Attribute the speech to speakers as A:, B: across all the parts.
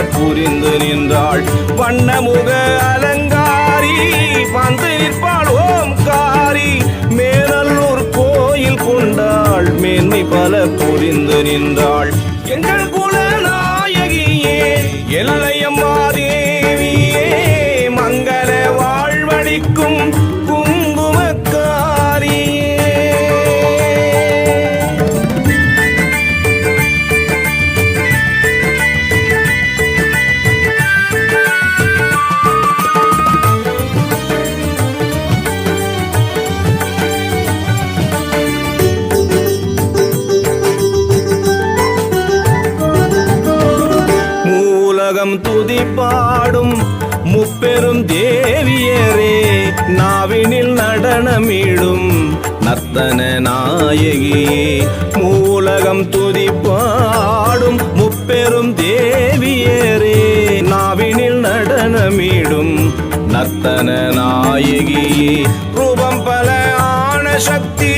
A: புரிந்து நின்றாள். வண்ணமுக அலங்காரி வந்து நிற்பாள் ஓம்காரி. மேலூர் கோயில் கொண்டாள் மேன்மை பல புரிந்து நின்றாள். எங்கள் குலநாயகியே எல்லையம்மா தேவியே மங்கள வாழ்வழிக்கும் துதிப்பாடும் முப்பெரும் தேவியரே நாவினில் நடனமிடும் நர்த்தன நாயகியே. மூலகம் துதிப்பாடும் முப்பெரும் தேவியரே நாவினில் நடனமிடும் நர்த்தன நாயகியே. ரூபம் பல ஆன சக்தி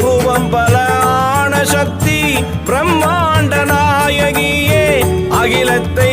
A: ரூபம் பல ஆன சக்தி பிரம்மாண்ட நாயகியே அகிலத்தை